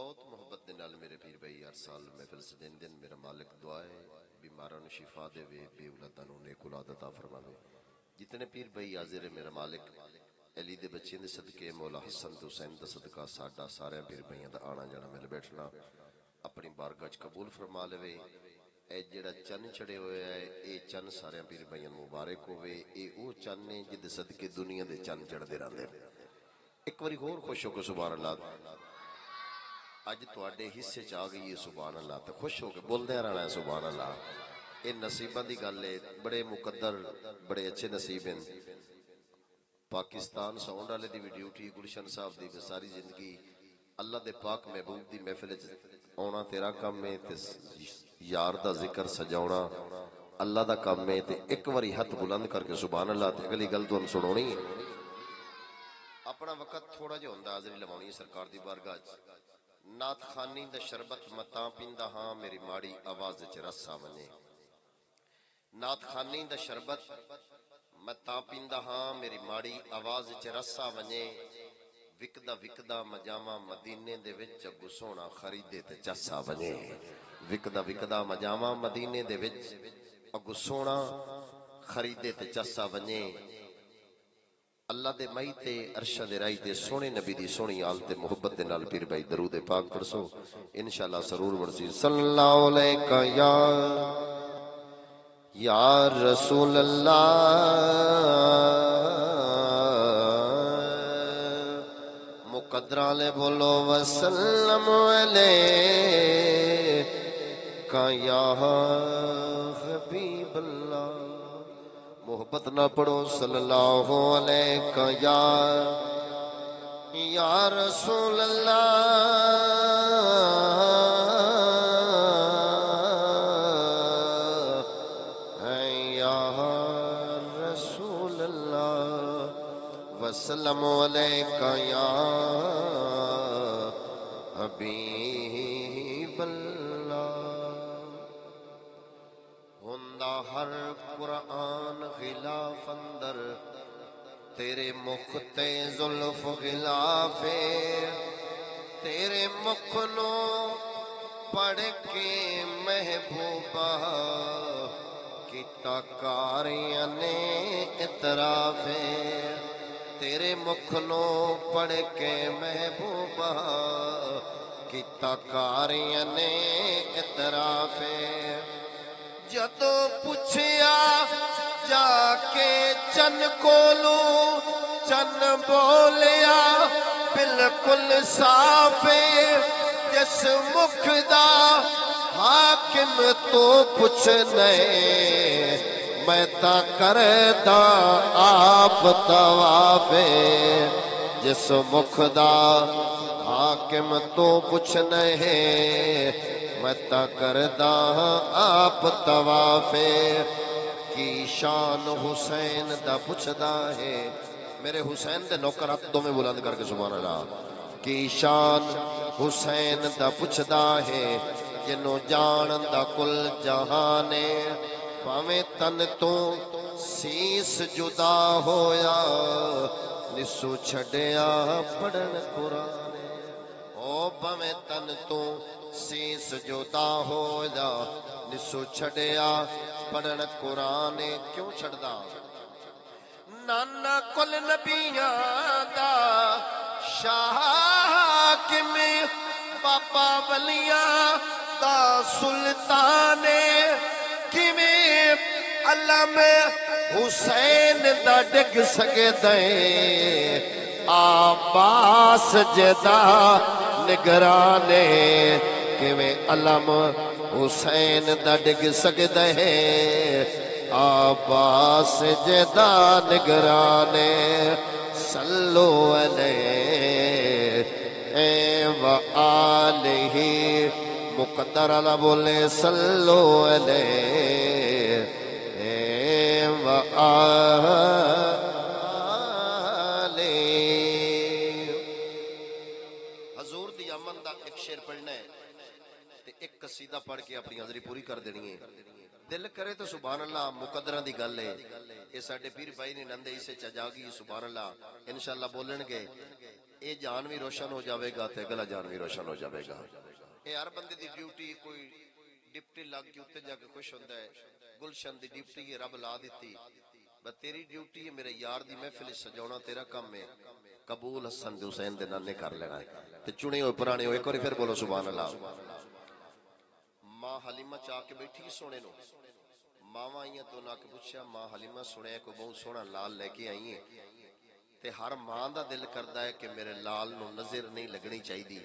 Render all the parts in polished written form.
بہت محبت دے نال میرے پیر بھائی ہر سال محفل سجن دن میرا مالک دعا ہے بیماراں نوں شفا دے بے اولاداں نوں نیک اولاد عطا فرماوے. جتنے پیر بھائی حاضر ہے میرا مالک علی دے بچے دے صدقے مولا حسن تے حسین دا صدقہ ساڈا سارے پیر بھائیاں دا آنا جانا مل بیٹھنا اپنی بارگاہ وچ قبول فرما لے. اے جڑا چن چڑھے ہوئے ہے اے چن سارے پیر بھائیاں نوں مبارک ہوے. اے او چن نے جدے صدقے دنیا دے چن چڑھدے رہندے. ایک واری ہور خوش ہو کے سبحان اللہ اج تواڈے حصے چ آ گئی ہے سبحان اللہ تے خوش ہو کے بولدے رہنا ہے سبحان اللہ. اے نصیباں دی گل ہے بڑے مقدر بڑے اچھے نصیب ہیں. پاکستان ساؤنڈ والے دی بھی ڈیوٹی گلشن صاحب دی ساری زندگی اللہ دے پاک محبوب دی محفل وچ آنا تیرا کام ہے تے یار دا ذکر سجاونا اللہ دا کام ہے. تے ایک واری ہاتھ بلند کر کے سبحان اللہ تے اگلی گل تانوں سناونی ہے. اپنا وقت تھوڑا جہا ہوندا حاضری لوانی ہے سرکار دی بارگاہ وچ. نات خانی دا شربت متا پیندا ہاں میری ماڑی آواز وچ رسا ونجے. نات خانی دا شربت متا پیندا ہاں میری ماڑی آواز وچ رسا ونجے. وکدا وکدا مجاواں مدینے دے وچ اگو سونا خریدے تے چسا ونجے. وکدا وکدا مجاواں مدینے دے وچ اگو سونا خریدے تے چسا ونجے. اللہ دے مائی تے ارشد رائی تے سونے نبی دی سونی آل تے محبت دے نال پیر بھائی درود پاک پڑھسو انشاءاللہ سرور ورسی. صلی اللہ علیکہ یا رسول اللہ مقدرہ لے بولو وسلم علیکہ یا حبیب اللہ. محبت نہ پڑھو صلی اللہ علیہ یا رسول اللہ یا رسول اللہ وسلم علیہ یا حبیب اللہ. ہندا ہر قرآن غلاف اندر تیرے مخ تے زلف غلافے. تیرے مخ نو پڑھ کے محبوبہ کیتا کاریاں نے اعترافے. تیرے مخ نو پڑھ کے محبوبہ کیتا کاریاں نے اعترافے. جدو پوچھیا جا کے چن کولو چن بولیا بالکل صاف. جس مکھ دا حاکم تو پوچھنے میں تا کردا آپ طواف. جس مکھ دا حاکم تو پوچھنے میں تا کردا آپ طواف. کی شان حسین دا پوچھدا ہے میرے حسین دے نوکر ہاتھوں میں بلند کر کے سبحان اللہ. کی شان حسین دا پوچھدا ہے جنوں جان دا کل جہانے. پاویں تن تو سیس جدا ہویا نسو چھڈیا پڑھن قرآن. او پاویں تن تو سیس جدا ہویا نسو چھڈیا پڑھن قرآن. کیوں چھڑدا نانا کل نبیاں دا شاکم بابا ولیاں دا سلطان. کیویں علم حسین دا ڈگ سکدے عباس جدا نگرانے. کیویں علم حسین دا ڈگ سکدے عباس جدا نگرانے. صلو علیہ وآلہ مقدر اللہ بولے صلو علیہ وآلہ. حضور دی امن دا ایک شعر پڑھنا ہے تے ایک قصیدہ پڑھ کے اپنی حاضری پوری کر دینی ہے. دل کرے تو سبحان اللہ مقدرہ دی گل ہے. یہ ساڈے پیر بھائی نے نندے اسے چا جاگی سبحان اللہ انشاءاللہ بولن گے. یہ جان بھی روشن ہو جاوے گا تے اگلا جان بھی روشن ہو جاوے گا. یہ ہر بندے دی ڈیوٹی کوئی ڈپٹی لگ کے اتنے جا کے خوش ہوندا ہے. گلشن دی ڈیوٹی ہے رب لا دیتی. بس تیری ڈیوٹی ہے میرے یار دی محفل سجاونا تیرا کام ہے. قبول حسن دے حسین دے نانے کر لینا ہے تے چنے ہوئے پرانے ہوئے. ایک بار پھر بولو سبحان اللہ. ماں حلیمہ چاہ کے بیٹھی سونے نو. ماواں آئیاں تو نہ کے پوچھیا ماں حلیمہ سنے کو بہت سونا لال لے کے آئی ہیں تے ہر ماں دا دل کردا ہے کہ میرے لال نو نظر نہیں لگنی چاہیے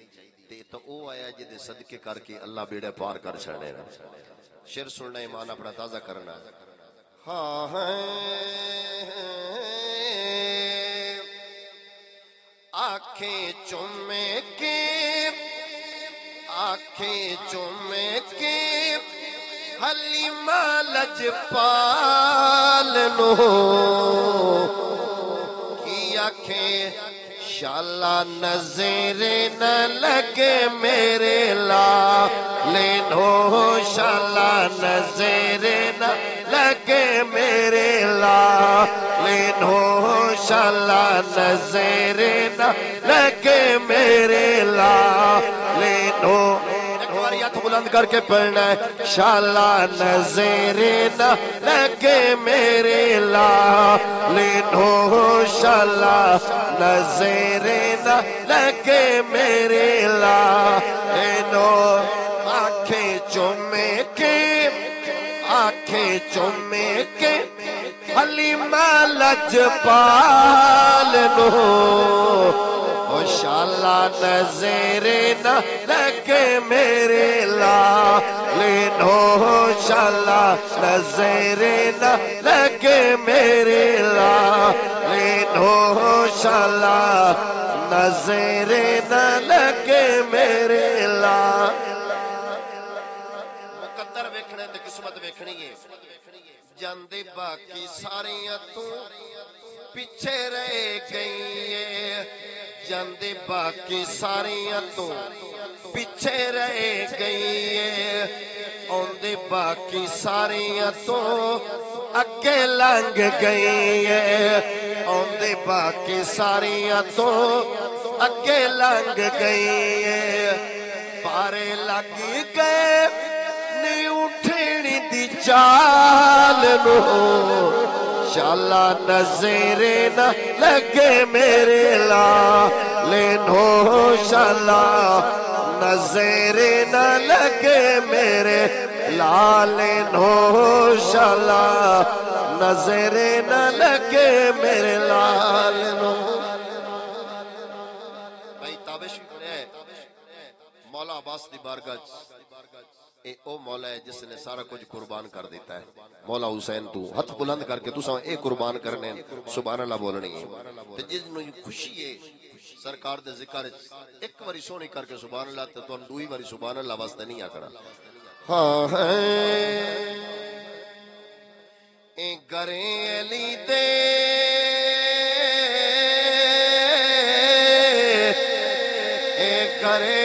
تے تو او آیا جے دے صدقے کر کے اللہ بیڑے پار کر چھڑنے نا. شعر سننا ایمان اپنا تازہ کرنا. ہاں آنکھیں چومے کے حلیمہ لجپال نو کی آنکھیں شالا نظر نہ لگے میرے لالو. شالا نظر نہ لگے میرے لالو. شالا نظر نہ لگے میرے لالو. ہاتھ بلند کر کے پڑھنا ہے. شالا نظر نہ لگے میرے لالو. شالا نظر نہ لگے میرے لالو. آنکھیں چومے کے حلیمہ لجپال نو شالا نظر نہ لگے میرے لالو. شالا نظر نہ لگے میرے لالو. شالا نظر نہ لگے میرے مقدر ویکھنے تے قسمت ویکھنی ہے. جاندے باقی ساریاں تو پیچھے رہ گئی ہے. جاندے باقی ساریاں تو پیچھے رہ گئی ہے. اوندے باقی ساریاں تو اگے لنگ گئی ہے. اوندے باقی ساریاں تو اگے لنگ گئی ہے. پارے لگ گئے نہیں اٹھنی دی چال نو. شالا نظر نہ لگے میرے لالو. شالا نظر نہ لگے میرے لالو. شالا نظر نہ لگے میرے لالو. بھائی تابش ہے مولا عباس دی بارگاہ. اے او مولا ہے جس نے سارا کچھ قربان کر دیتا ہے. مولا حسین تو ہاتھ بلند کر کے تساں اے قربان کرنے سبحان اللہ بولنی ہے. تے جس نو خوشی ہے سرکار دے ذکر ایک باری سونی کر کے سبحان اللہ تے تانوں دوئی باری سبحان اللہ واسطے نہیں آکھنا. ہاں اے گرے علی دے اے گرے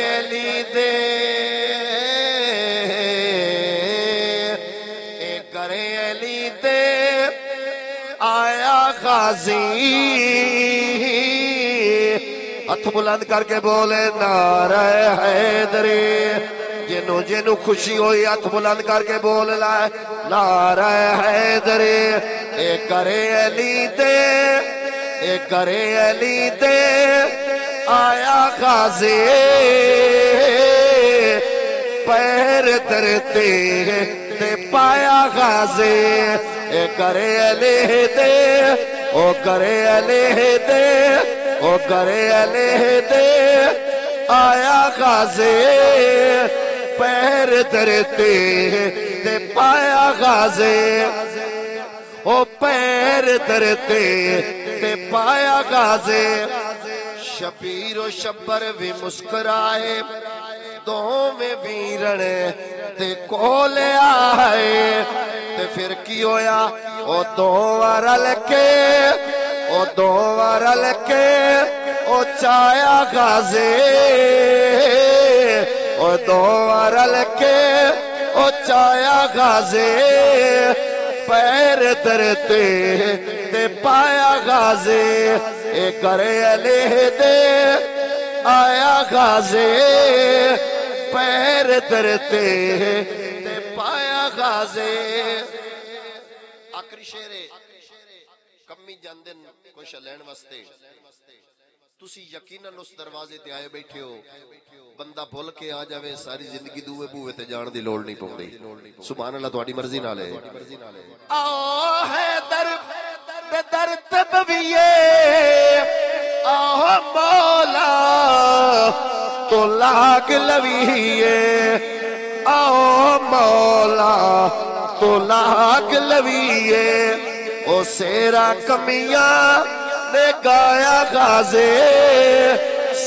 علی دے آیا غازی. ہاتھ بلند کر کے بولے نعرہ حیدری. جنو خوشی ہوئی ہاتھ بلند کر کے بول لائے نعرہ حیدری. اے کرے علی دے اے کرے علی دے آیا غازی. پیر درتے تے پایا غازی. اے کرے علی دے او کرے علی دے او کرے علی دے آیا غازی. پیر درتے تے پایا غازی. او پیر درتے تے پایا غازی. شبیر و شبر بھی مسکرائے دو میں ویرن تے کولے آئے. تے پھر کی ہویا او دو وارل کے او دو وارل کے او چایا غازی. او دو وارل کے او چایا غازی. پیر درتے تے پایا غازے اے کرے علیہ دے آیا غازے پیر درتے تے پایا غازے آخری شعر کمی جاندن کچھ لین واسطے تسی یقیناً اس دروازے تے آئے بیٹھے ہو بندہ بھول کے آ جاوے ساری زندگی دوے بوئے تے جان دی لوڑ نہیں پوندی سبحان اللہ تہاڈی مرضی نال ہے آو ہے در بے در تبویے آو مولا تو لاگ لویے آو مولا تو لاگ لویے او سیرا کمیاں نے گایا غازے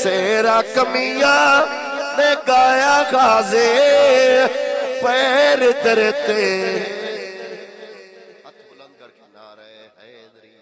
سیرا کمیاں نے گایا غازے پیر درتے ہاتھ بلند کر کے نعرہ حیدری